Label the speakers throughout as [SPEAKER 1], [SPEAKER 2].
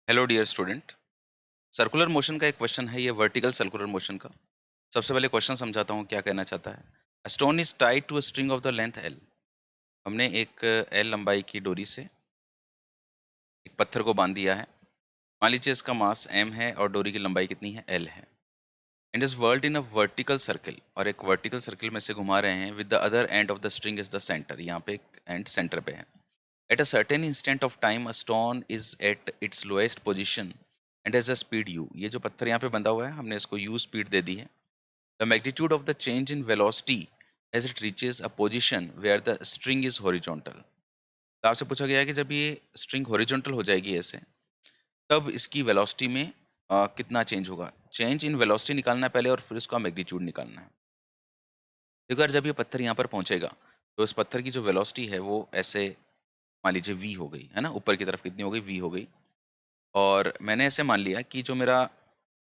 [SPEAKER 1] Hello dear student. Circular motion का एक question है, ये वर्टिकल सर्कुलर मोशन का। सबसे पहले क्वेश्चन समझाता हूँ क्या कहना चाहता है। A stone is tied to a string of the length L. हमने एक एल लंबाई की डोरी से एक पत्थर को बांध दिया है। मान लीजिए इसका मास एम है और डोरी की लंबाई कितनी है, एल है। And is whirled in a vertical circle, और एक वर्टिकल सर्कल में से घुमा रहे हैं। With the other end of the string is the centre. यहाँ पे एक एंड सेंटर पे है। At a certain instant of time a stone is at its lowest position and as a speed u. ये जो पत्थर यहाँ पे बंधा हुआ है, हमने इसको यू स्पीड दे दी है। The magnitude of the change in velocity as it reaches a position where the string is horizontal. तो आपसे पूछा गया है कि जब ये स्ट्रिंग हॉरिजॉन्टल हो जाएगी ऐसे, तब इसकी वेलोसिटी में कितना चेंज होगा। चेंज इन वेलोसिटी निकालना है पहले और फिर उसका मैग्नीट्यूड निकालना है। देखो यार, जब ये पत्थर यहाँ पर पहुंचेगा तो इस पत्थर की जो वेलोसिटी है वो ऐसे मान लीजिए v हो गई है ना, ऊपर की तरफ कितनी हो गई, v हो गई। और मैंने ऐसे मान लिया कि जो मेरा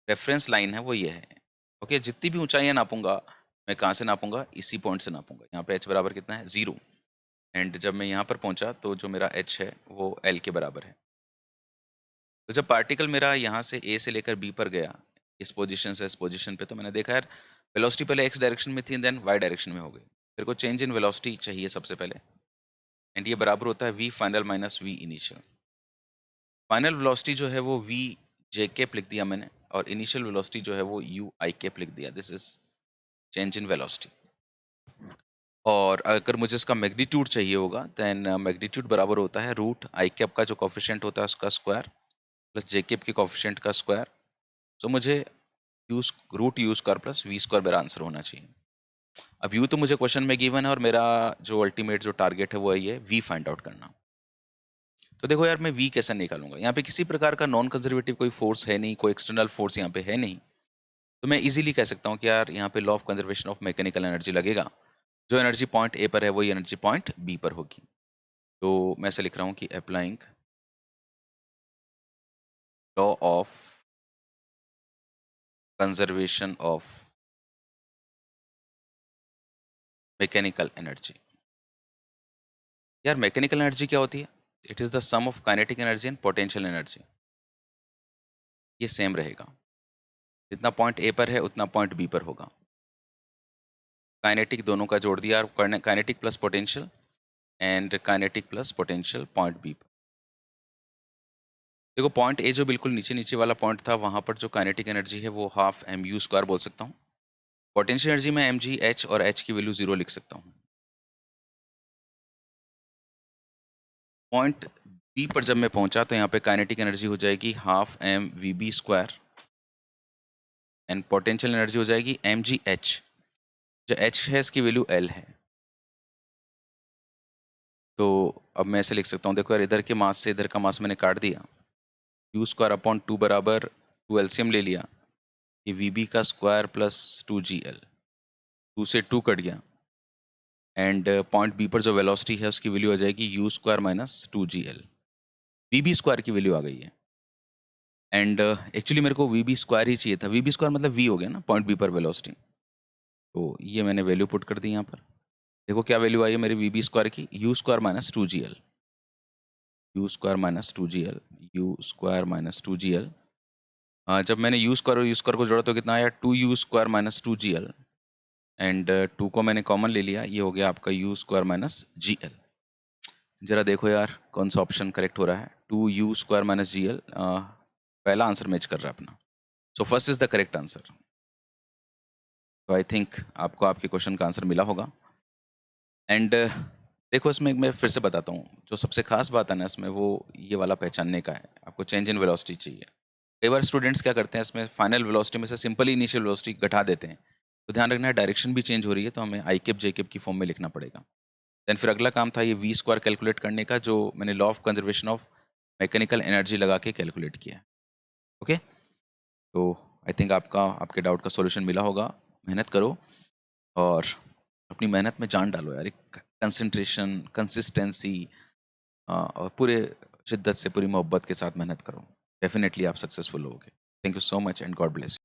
[SPEAKER 1] रेफरेंस लाइन है वो ये है। ओके, जितनी भी ऊंचाइयां नापूंगा मैं कहाँ से नापूंगा, इसी पॉइंट से नापूंगा। यहाँ पे h बराबर कितना है, 0। एंड जब मैं यहाँ पर पहुंचा तो जो मेरा h है वो l के बराबर है। तो जब पार्टिकल मेरा यहाँ से a से लेकर b पर गया, इस पोजीशन से इस पोजीशन पे, तो मैंने देखा यार वेलोसिटी पहले x डायरेक्शन में थी, देन y डायरेक्शन में हो गई। मेरे को चेंज इन वेलोसिटी चाहिए सबसे पहले, एंड ये बराबर होता है v final minus v initial. Final velocity जो है वो v जे कैप लिख दिया मैंने, और इनिशियल वेलोसिटी जो है वो u आई कैप लिख दिया। This is change in velocity. और अगर मुझे इसका मैग्नीट्यूड चाहिए होगा, देन मैग्नीट्यूड बराबर होता है रूट आई कैप का जो कोफिशिएंट होता है उसका स्क्वायर प्लस जे कैप के कोफिशिएंट का स्क्वायर। तो मुझे use root u square plus v square मेरा आंसर होना चाहिए। अब यू तो मुझे क्वेश्चन में गिवन है, और मेरा जो अल्टीमेट जो टारगेट है वो है वी फाइंड आउट करना। तो देखो यार, मैं वी कैसे निकालूंगा। यहाँ पे किसी प्रकार का नॉन कंजर्वेटिव कोई फोर्स है नहीं, कोई एक्सटर्नल फोर्स यहाँ पे है नहीं। तो मैं इजीली कह सकता हूँ कि यार यहाँ पे law of conservation of mechanical energy लगेगा। जो एनर्जी पॉइंट ए पर है वही एनर्जी पॉइंट बी पर होगी। तो मैं ऐसे लिख रहा हूँ कि applying law of conservation of mechanical energy. यार मैकेनिकल एनर्जी क्या होती है, it is the sum of kinetic energy and potential energy. ये सेम रहेगा, जितना पॉइंट ए पर है उतना पॉइंट बी पर होगा। काइनेटिक दोनों का जोड़ दिया, kinetic plus potential and kinetic plus potential point B पर। देखो पॉइंट ए जो बिल्कुल नीचे नीचे वाला पॉइंट था, वहां पर जो काइनेटिक एनर्जी है वो हाफ एम यू स्क्वायर बोल सकता हूँ। पोटेंशियल एनर्जी में एम जी एच, और एच की वैल्यू 0 लिख सकता हूँ। पॉइंट बी पर जब मैं पहुंचा तो यहाँ पे काइनेटिक एनर्जी हो जाएगी half m v B square, and potential energy हो जाएगी एम जी एच। जो एच है इसकी वैल्यू एल है। तो अब मैं ऐसे लिख सकता हूँ, देखो यार, इधर के मास से इधर का मास मैंने काट दिया। यू स्क्वायर अपॉन 2 बराबर 2 एलसीएम ले लिया, ये वी बी का स्क्वायर प्लस 2 GL। 2 से 2 कट गया, एंड पॉइंट बी पर जो वेलोसिटी है उसकी वैल्यू आ जाएगी u square minus 2 GL। V B square की वैल्यू आ गई है। एंड एक्चुअली मेरे को वी बी स्क्वायर ही चाहिए था। वी बी स्क्वायर मतलब वी हो गया ना, पॉइंट बी पर वेलोसिटी। तो ये मैंने वैल्यू पुट कर दी यहाँ पर। देखो क्या वैल्यू आई है मेरी वी बी स्क्वायर की, you square minus 2 GL। You square minus 2 GL, you square minus 2 GL। जब मैंने यू स्क्वायर और यू स्क्वायर को जोड़ा तो कितना आया, 2 you square minus 2 GL। And 2 को मैंने कॉमन ले लिया, ये हो गया आपका यू स्क्वायर माइनस GL। जरा देखो यार कौन सा ऑप्शन करेक्ट हो रहा है। 2u² - GL पहला आंसर मैच कर रहा है अपना। So first is the correct answer. तो आई थिंक आपको आपके क्वेश्चन का आंसर मिला होगा। एंड देखो इसमें मैं फिर से बताता हूँ, जो सबसे खास बात है ना इसमें, वो ये वाला पहचानने का है। आपको चेंज इन वेलोसिटी चाहिए। कई बार स्टूडेंट्स क्या करते हैं, इसमें फाइनल वेलोसिटी में से सिंपली इनिशियल वेलोसिटी घटा देते हैं। तो ध्यान रखना है, डायरेक्शन भी चेंज हो रही है तो हमें आई कैप जे कैप की फॉर्म में लिखना पड़ेगा। देन फिर अगला काम था ये वी स्क्वायर कैलकुलेट करने का, जो मैंने law of conservation of mechanical energy लगा के कैलकुलेट किया है। ओके, तो आई थिंक आपका आपके डाउट का सॉल्यूशन मिला होगा। मेहनत करो और अपनी मेहनत में जान डालो यार। एक कंसंट्रेशन, कंसिस्टेंसी और पूरे शिद्दत से, पूरी मोहब्बत के साथ मेहनत करो। डेफिनेटली आप सक्सेसफुल होगे। Thank you so much and God bless.